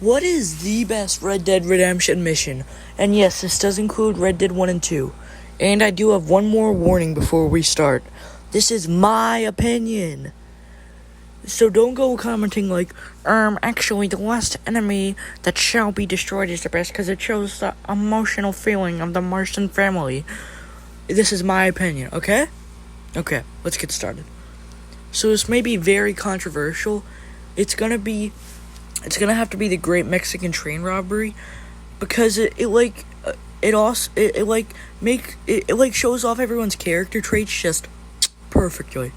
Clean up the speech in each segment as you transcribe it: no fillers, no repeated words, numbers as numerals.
What is the best Red Dead Redemption mission? And yes, this does include Red Dead 1 and 2. And I do have one more warning before we start. This is my opinion. So don't go commenting like, actually the last enemy that shall be destroyed is the best because it shows the emotional feeling of the Marston family. This is my opinion, okay? Okay, let's get started. So this may be very controversial. It's gonna have to be the Great Mexican Train Robbery because it shows off everyone's character traits just perfectly.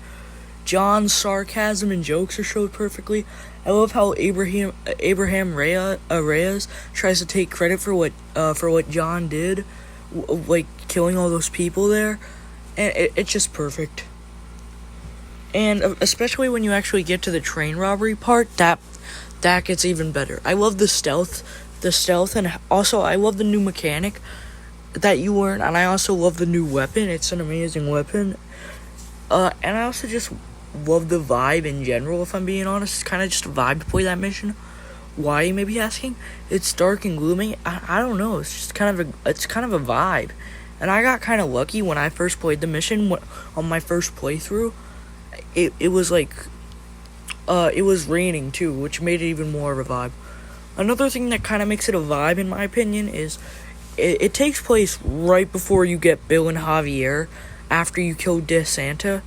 John's sarcasm and jokes are showed perfectly. I love how Abraham Reyes tries to take credit for what John did, like killing all those people there, and it's just perfect. And especially when you actually get to the train robbery part, that gets even better. I love the stealth, and also I love the new mechanic that you learn, and I also love the new weapon. It's an amazing weapon. And I also just love the vibe in general, if I'm being honest. It's kind of just a vibe to play that mission. Why, you may be asking? It's dark and gloomy. I don't know. It's just kind of a vibe. And I got kind of lucky when I first played the mission on my first playthrough. It was like, it was raining too, which made it even more of a vibe. Another thing that kind of makes it a vibe, in my opinion, is it takes place right before you get Bill and Javier, after you kill DeSanta,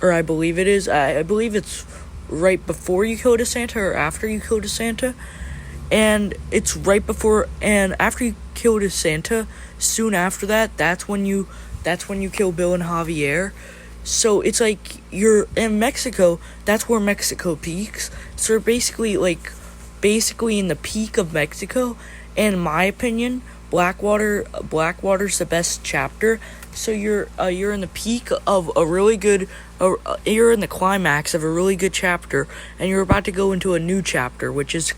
or I believe it is. I believe it's right before you kill DeSanta or after you kill DeSanta, and it's right before and after you kill DeSanta. Soon after that, that's when you kill Bill and Javier. So it's like you're in Mexico. That's where Mexico peaks. So you're basically in the peak of Mexico. And in my opinion, Blackwater's the best chapter. So you're in the peak of a really good. You're in the climax of a really good chapter, and you're about to go into a new chapter, which is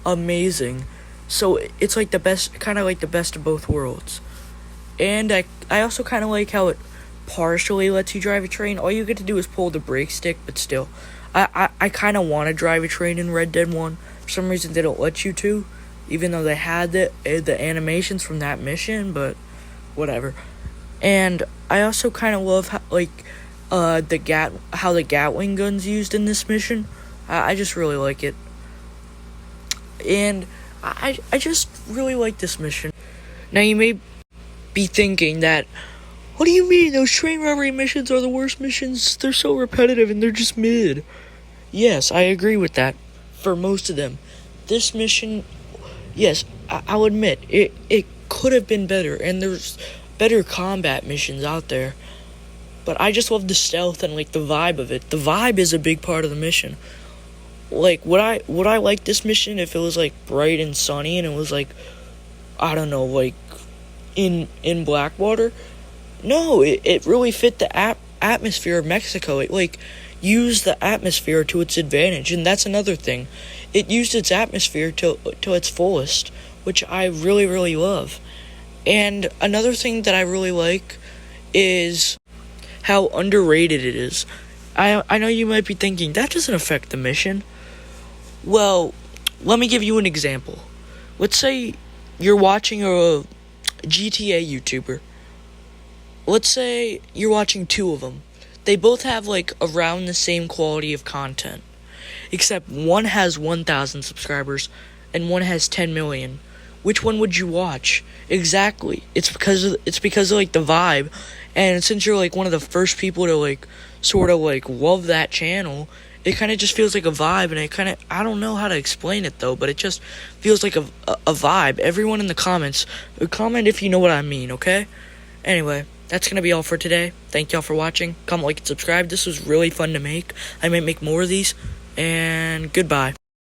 amazing. So it's like the best, kind of like the best of both worlds. And I also kind of like how it partially lets you drive a train. All you get to do is pull the brake stick, but still, I kind of want to drive a train in Red Dead 1. For some reason, they don't let you to, even though they had the animations from that mission, but whatever. And I also kind of love how the Gatling gun's used in this mission. I just really like it. And I just really like this mission. Now you may be thinking that, what do you mean those train robbery missions are the worst missions? They're so repetitive and they're just mid. Yes, I agree with that. For most of them. This mission, yes, I'll admit, it could have been better, and there's better combat missions out there. But I just love the stealth and the vibe of it. The vibe is a big part of the mission. Would I like this mission if it was bright and sunny and it was I don't know, in Blackwater? No, it really fit the atmosphere of Mexico. It used the atmosphere to its advantage, and that's another thing. It used its atmosphere to its fullest, which I really, really love. And another thing that I really like is how underrated it is. I know you might be thinking, that doesn't affect the mission. Well, let me give you an example. Let's say you're watching a GTA YouTuber. Let's say you're watching two of them. They both have around the same quality of content, except one has 1,000 subscribers and one has 10 million. Which one would you watch? Exactly. It's because of the vibe, and since you're one of the first people to sort of love that channel, it kind of just feels like a vibe, and I don't know how to explain it though, but it just feels like a vibe. Everyone in the comments, comment if you know what I mean, okay? Anyway, that's gonna be all for today. Thank y'all for watching. Comment, like, and subscribe. This was really fun to make. I might make more of these, and goodbye.